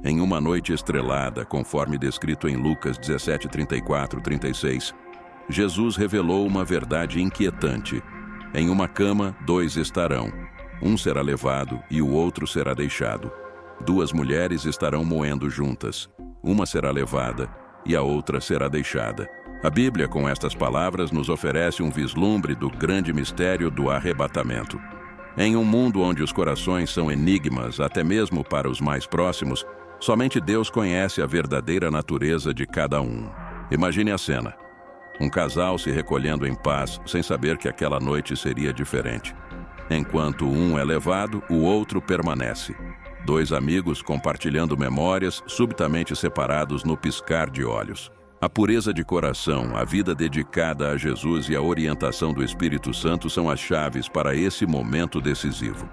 Em uma noite estrelada, conforme descrito em Lucas 17, 34, 36, Jesus revelou uma verdade inquietante. Em uma cama, 2 estarão. Um será levado e o outro será deixado. 2 mulheres estarão moendo juntas. Uma será levada e a outra será deixada. A Bíblia, com estas palavras, nos oferece um vislumbre do grande mistério do arrebatamento. Em um mundo onde os corações são enigmas, até mesmo para os mais próximos, somente Deus conhece a verdadeira natureza de cada um. Imagine a cena. Um casal se recolhendo em paz, sem saber que aquela noite seria diferente. Enquanto um é levado, o outro permanece. 2 amigos compartilhando memórias, subitamente separados no piscar de olhos. A pureza de coração, a vida dedicada a Jesus e a orientação do Espírito Santo são as chaves para esse momento decisivo.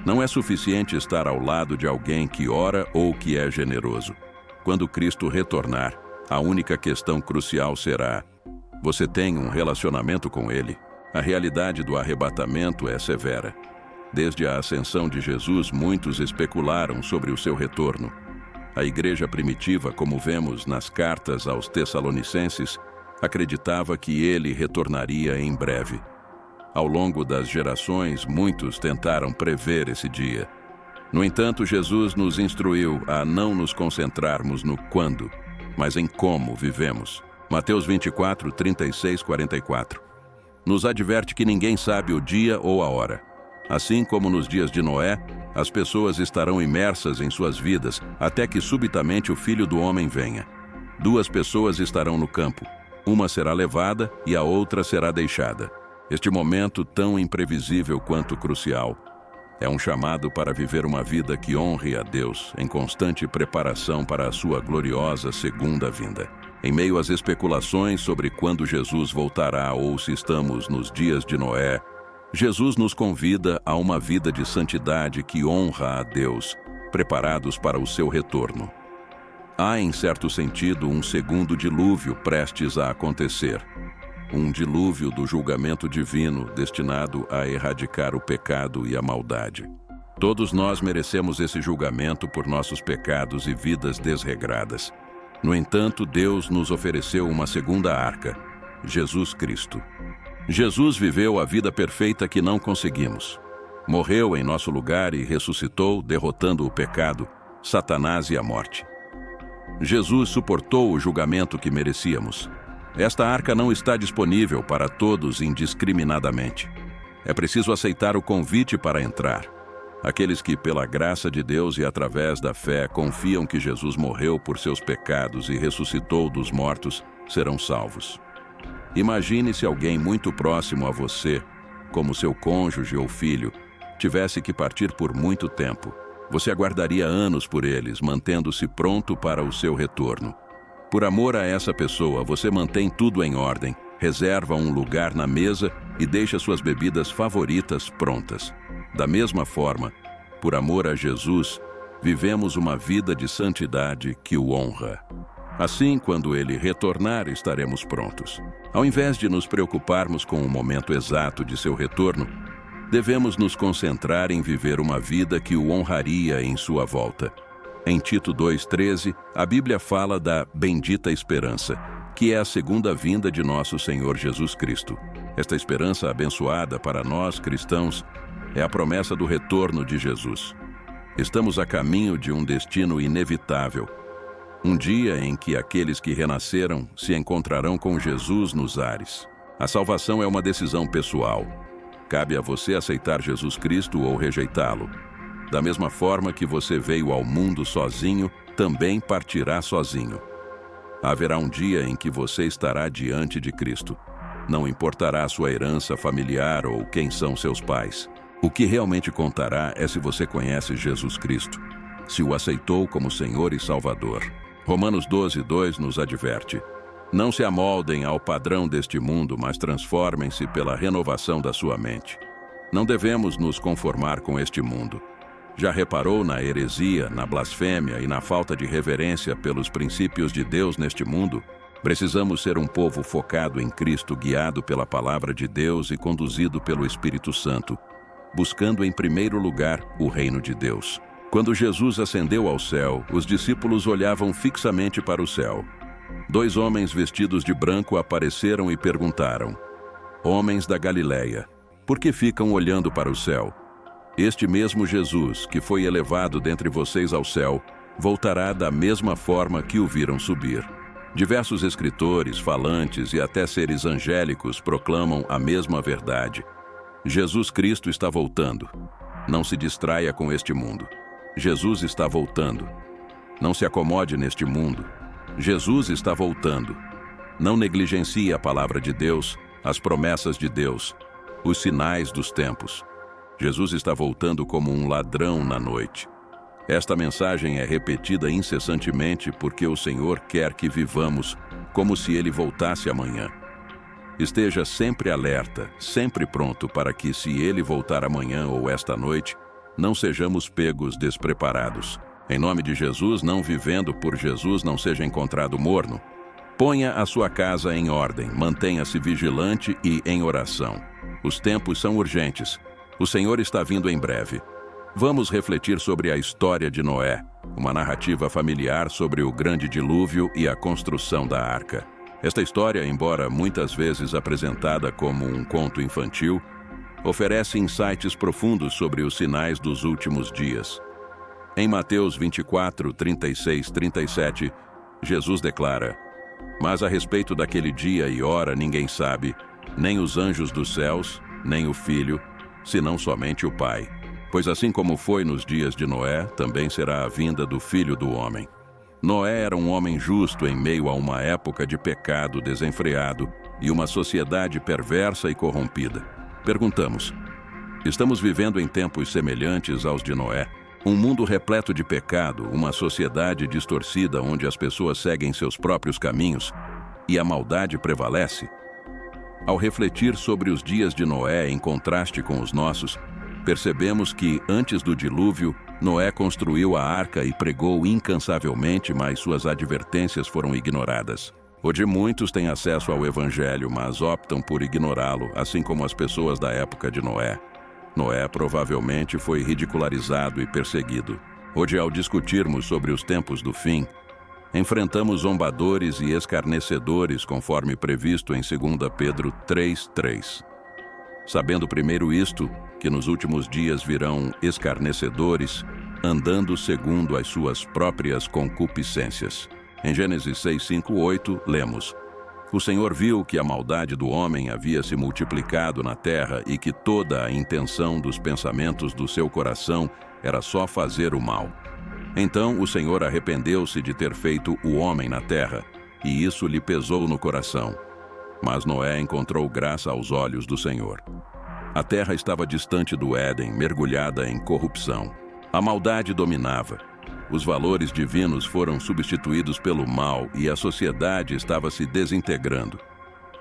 Não é suficiente estar ao lado de alguém que ora ou que é generoso. Quando Cristo retornar, a única questão crucial será: você tem um relacionamento com Ele? A realidade do arrebatamento é severa. Desde a ascensão de Jesus, muitos especularam sobre o seu retorno. A igreja primitiva, como vemos nas cartas aos Tessalonicenses, acreditava que ele retornaria em breve. Ao longo das gerações, muitos tentaram prever esse dia. No entanto, Jesus nos instruiu a não nos concentrarmos no quando, mas em como vivemos. Mateus 24, 36, 44. Nos adverte que ninguém sabe o dia ou a hora. Assim como nos dias de Noé, as pessoas estarão imersas em suas vidas até que subitamente o Filho do Homem venha. 2 pessoas estarão no campo. Uma será levada e a outra será deixada. Este momento, tão imprevisível quanto crucial, é um chamado para viver uma vida que honre a Deus, em constante preparação para a sua gloriosa segunda vinda. Em meio às especulações sobre quando Jesus voltará ou se estamos nos dias de Noé, Jesus nos convida a uma vida de santidade que honra a Deus, preparados para o seu retorno. Há, em certo sentido, um segundo dilúvio prestes a acontecer. Um dilúvio do julgamento divino destinado a erradicar o pecado e a maldade. Todos nós merecemos esse julgamento por nossos pecados e vidas desregradas. No entanto, Deus nos ofereceu uma segunda arca, Jesus Cristo. Jesus viveu a vida perfeita que não conseguimos. Morreu em nosso lugar e ressuscitou, derrotando o pecado, Satanás e a morte. Jesus suportou o julgamento que merecíamos. Esta arca não está disponível para todos indiscriminadamente. É preciso aceitar o convite para entrar. Aqueles que, pela graça de Deus e através da fé, confiam que Jesus morreu por seus pecados e ressuscitou dos mortos, serão salvos. Imagine se alguém muito próximo a você, como seu cônjuge ou filho, tivesse que partir por muito tempo. Você aguardaria anos por eles, mantendo-se pronto para o seu retorno. Por amor a essa pessoa, você mantém tudo em ordem, reserva um lugar na mesa e deixa suas bebidas favoritas prontas. Da mesma forma, por amor a Jesus, vivemos uma vida de santidade que o honra. Assim, quando ele retornar, estaremos prontos. Ao invés de nos preocuparmos com o momento exato de seu retorno, devemos nos concentrar em viver uma vida que o honraria em sua volta. Em Tito 2,13, a Bíblia fala da bendita esperança, que é a segunda vinda de nosso Senhor Jesus Cristo. Esta esperança abençoada para nós cristãos é a promessa do retorno de Jesus. Estamos a caminho de um destino inevitável. Um dia em que aqueles que renasceram se encontrarão com Jesus nos ares. A salvação é uma decisão pessoal. Cabe a você aceitar Jesus Cristo ou rejeitá-lo. Da mesma forma que você veio ao mundo sozinho, também partirá sozinho. Haverá um dia em que você estará diante de Cristo. Não importará sua herança familiar ou quem são seus pais. O que realmente contará é se você conhece Jesus Cristo, se o aceitou como Senhor e Salvador. Romanos 12:2 nos adverte: não se amoldem ao padrão deste mundo, mas transformem-se pela renovação da sua mente. Não devemos nos conformar com este mundo. Já reparou na heresia, na blasfêmia e na falta de reverência pelos princípios de Deus neste mundo? Precisamos ser um povo focado em Cristo, guiado pela palavra de Deus e conduzido pelo Espírito Santo, buscando em primeiro lugar o reino de Deus. Quando Jesus ascendeu ao céu, os discípulos olhavam fixamente para o céu. 2 homens vestidos de branco apareceram e perguntaram: Homens da Galileia, por que ficam olhando para o céu? Este mesmo Jesus, que foi elevado dentre vocês ao céu, voltará da mesma forma que o viram subir. Diversos escritores, falantes e até seres angélicos proclamam a mesma verdade. Jesus Cristo está voltando. Não se distraia com este mundo. Jesus está voltando. Não se acomode neste mundo. Jesus está voltando. Não negligencie a palavra de Deus, as promessas de Deus, os sinais dos tempos. Jesus está voltando como um ladrão na noite. Esta mensagem é repetida incessantemente porque o Senhor quer que vivamos como se Ele voltasse amanhã. Esteja sempre alerta, sempre pronto para que, se Ele voltar amanhã ou esta noite, não sejamos pegos despreparados. Em nome de Jesus, não vivendo por Jesus, não seja encontrado morno. Ponha a sua casa em ordem, mantenha-se vigilante e em oração. Os tempos são urgentes. O Senhor está vindo em breve. Vamos refletir sobre a história de Noé, uma narrativa familiar sobre o grande dilúvio e a construção da arca. Esta história, embora muitas vezes apresentada como um conto infantil, oferece insights profundos sobre os sinais dos últimos dias. Em Mateus 24, 36, 37, Jesus declara: Mas a respeito daquele dia e hora ninguém sabe, nem os anjos dos céus, nem o Filho, senão somente o Pai. Pois assim como foi nos dias de Noé, também será a vinda do Filho do Homem. Noé era um homem justo em meio a uma época de pecado desenfreado e uma sociedade perversa e corrompida. Perguntamos: estamos vivendo em tempos semelhantes aos de Noé? Um mundo repleto de pecado, uma sociedade distorcida onde as pessoas seguem seus próprios caminhos e a maldade prevalece? Ao refletir sobre os dias de Noé em contraste com os nossos, percebemos que, antes do dilúvio, Noé construiu a arca e pregou incansavelmente, mas suas advertências foram ignoradas. Hoje muitos têm acesso ao Evangelho, mas optam por ignorá-lo, assim como as pessoas da época de Noé. Noé provavelmente foi ridicularizado e perseguido. Hoje, ao discutirmos sobre os tempos do fim, enfrentamos zombadores e escarnecedores, conforme previsto em 2 Pedro 3:3. Sabendo primeiro isto, que nos últimos dias virão escarnecedores, andando segundo as suas próprias concupiscências. Em Gênesis 6, 5, 8, lemos: O Senhor viu que a maldade do homem havia se multiplicado na terra e que toda a intenção dos pensamentos do seu coração era só fazer o mal. Então o Senhor arrependeu-se de ter feito o homem na terra, e isso lhe pesou no coração. Mas Noé encontrou graça aos olhos do Senhor. A terra estava distante do Éden, mergulhada em corrupção. A maldade dominava. Os valores divinos foram substituídos pelo mal e a sociedade estava se desintegrando.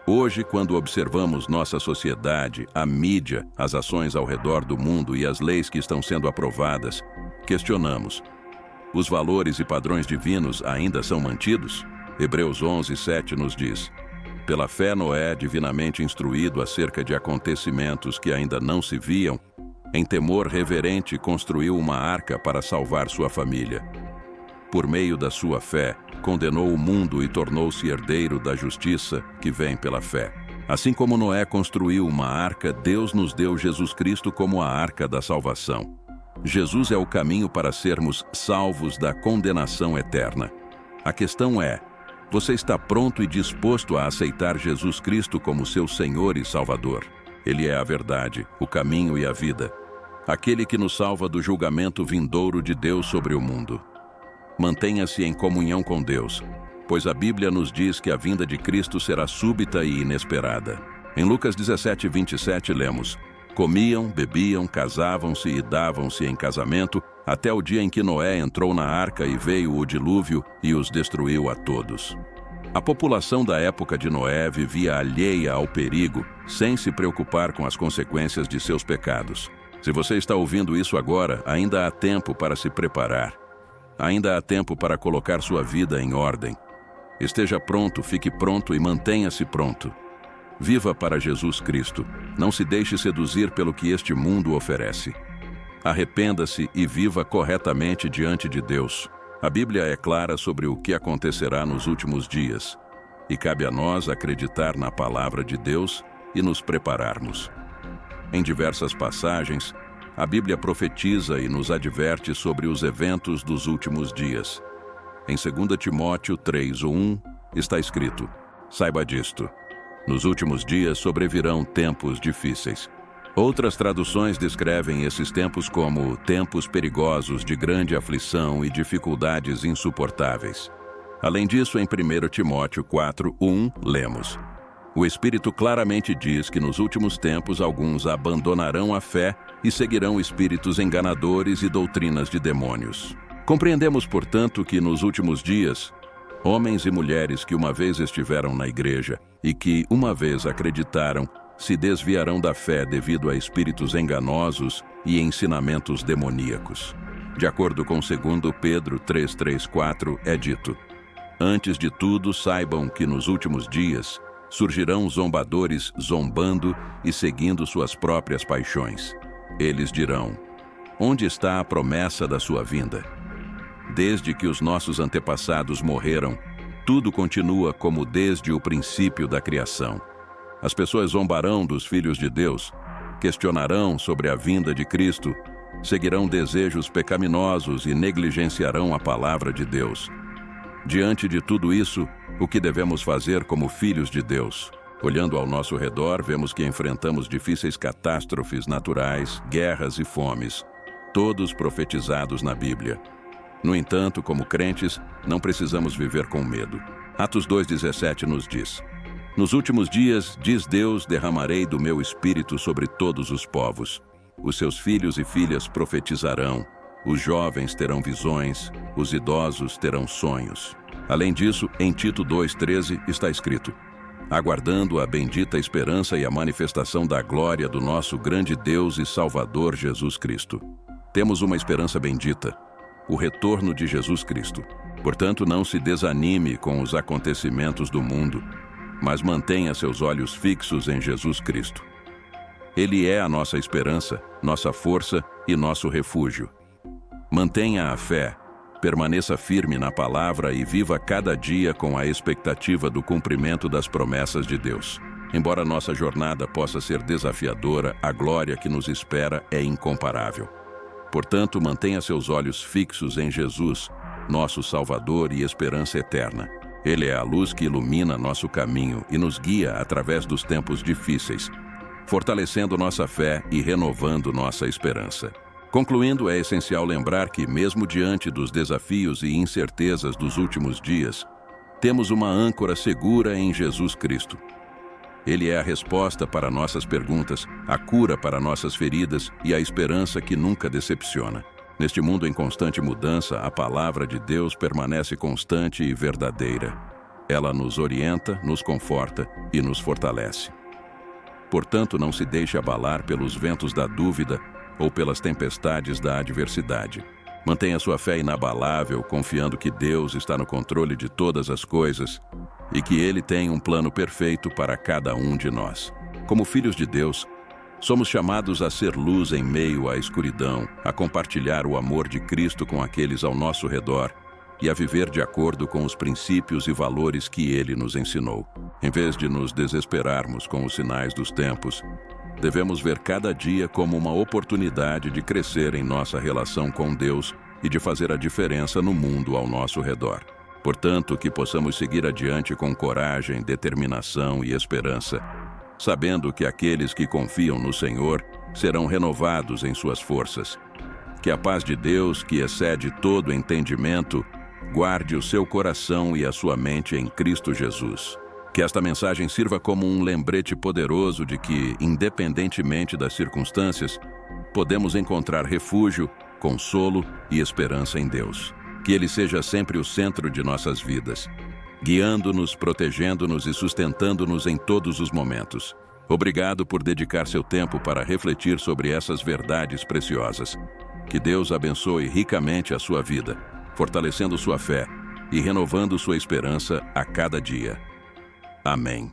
Hoje, quando observamos nossa sociedade, a mídia, as ações ao redor do mundo e as leis que estão sendo aprovadas, questionamos: os valores e padrões divinos ainda são mantidos? Hebreus 11, 7 nos diz: Pela fé Noé, divinamente instruído acerca de acontecimentos que ainda não se viam, em temor reverente construiu uma arca para salvar sua família. Por meio da sua fé, condenou o mundo e tornou-se herdeiro da justiça que vem pela fé. Assim como Noé construiu uma arca, Deus nos deu Jesus Cristo como a arca da salvação. Jesus é o caminho para sermos salvos da condenação eterna. A questão é: você está pronto e disposto a aceitar Jesus Cristo como seu Senhor e Salvador? Ele é a verdade, o caminho e a vida. Aquele que nos salva do julgamento vindouro de Deus sobre o mundo. Mantenha-se em comunhão com Deus, pois a Bíblia nos diz que a vinda de Cristo será súbita e inesperada. Em Lucas 17, 27 lemos: Comiam, bebiam, casavam-se e davam-se em casamento, até o dia em que Noé entrou na arca e veio o dilúvio e os destruiu a todos. A população da época de Noé vivia alheia ao perigo, sem se preocupar com as consequências de seus pecados. Se você está ouvindo isso agora, ainda há tempo para se preparar. Ainda há tempo para colocar sua vida em ordem. Esteja pronto, fique pronto e mantenha-se pronto. Viva para Jesus Cristo. Não se deixe seduzir pelo que este mundo oferece. Arrependa-se e viva corretamente diante de Deus. A Bíblia é clara sobre o que acontecerá nos últimos dias, e cabe a nós acreditar na palavra de Deus e nos prepararmos. Em diversas passagens, a Bíblia profetiza e nos adverte sobre os eventos dos últimos dias. Em 2 Timóteo 3:1 está escrito: saiba disto, nos últimos dias sobrevirão tempos difíceis. Outras traduções descrevem esses tempos como tempos perigosos de grande aflição e dificuldades insuportáveis. Além disso, em 1 Timóteo 4:1, lemos: o Espírito claramente diz que nos últimos tempos alguns abandonarão a fé e seguirão espíritos enganadores e doutrinas de demônios. Compreendemos, portanto, que nos últimos dias, homens e mulheres que uma vez estiveram na igreja e que uma vez acreditaram se desviarão da fé devido a espíritos enganosos e ensinamentos demoníacos. De acordo com 2 Pedro 3:3-4, é dito: antes de tudo, saibam que nos últimos dias surgirão zombadores zombando e seguindo suas próprias paixões. Eles dirão: onde está a promessa da sua vinda? Desde que os nossos antepassados morreram, tudo continua como desde o princípio da criação. As pessoas zombarão dos filhos de Deus, questionarão sobre a vinda de Cristo, seguirão desejos pecaminosos e negligenciarão a palavra de Deus. Diante de tudo isso, o que devemos fazer como filhos de Deus? Olhando ao nosso redor, vemos que enfrentamos difíceis catástrofes naturais, guerras e fomes, todos profetizados na Bíblia. No entanto, como crentes, não precisamos viver com medo. Atos 2:17 nos diz: nos últimos dias, diz Deus, derramarei do meu espírito sobre todos os povos. Os seus filhos e filhas profetizarão, os jovens terão visões, os idosos terão sonhos. Além disso, em Tito 2:13 está escrito: aguardando a bendita esperança e a manifestação da glória do nosso grande Deus e Salvador Jesus Cristo. Temos uma esperança bendita, o retorno de Jesus Cristo. Portanto, não se desanime com os acontecimentos do mundo, mas mantenha seus olhos fixos em Jesus Cristo. Ele é a nossa esperança, nossa força e nosso refúgio. Mantenha a fé, permaneça firme na palavra e viva cada dia com a expectativa do cumprimento das promessas de Deus. Embora nossa jornada possa ser desafiadora, a glória que nos espera é incomparável. Portanto, mantenha seus olhos fixos em Jesus, nosso Salvador e esperança eterna. Ele é a luz que ilumina nosso caminho e nos guia através dos tempos difíceis, fortalecendo nossa fé e renovando nossa esperança. Concluindo, é essencial lembrar que, mesmo diante dos desafios e incertezas dos últimos dias, temos uma âncora segura em Jesus Cristo. Ele é a resposta para nossas perguntas, a cura para nossas feridas e a esperança que nunca decepciona. Neste mundo em constante mudança, a palavra de Deus permanece constante e verdadeira. Ela nos orienta, nos conforta e nos fortalece. Portanto, não se deixe abalar pelos ventos da dúvida ou pelas tempestades da adversidade. Mantenha sua fé inabalável, confiando que Deus está no controle de todas as coisas e que Ele tem um plano perfeito para cada um de nós. Como filhos de Deus, somos chamados a ser luz em meio à escuridão, a compartilhar o amor de Cristo com aqueles ao nosso redor e a viver de acordo com os princípios e valores que Ele nos ensinou. Em vez de nos desesperarmos com os sinais dos tempos, devemos ver cada dia como uma oportunidade de crescer em nossa relação com Deus e de fazer a diferença no mundo ao nosso redor. Portanto, que possamos seguir adiante com coragem, determinação e esperança, sabendo que aqueles que confiam no Senhor serão renovados em suas forças. Que a paz de Deus, que excede todo entendimento, guarde o seu coração e a sua mente em Cristo Jesus. Que esta mensagem sirva como um lembrete poderoso de que, independentemente das circunstâncias, podemos encontrar refúgio, consolo e esperança em Deus. Que Ele seja sempre o centro de nossas vidas, guiando-nos, protegendo-nos e sustentando-nos em todos os momentos. Obrigado por dedicar seu tempo para refletir sobre essas verdades preciosas. Que Deus abençoe ricamente a sua vida, fortalecendo sua fé e renovando sua esperança a cada dia. Amém.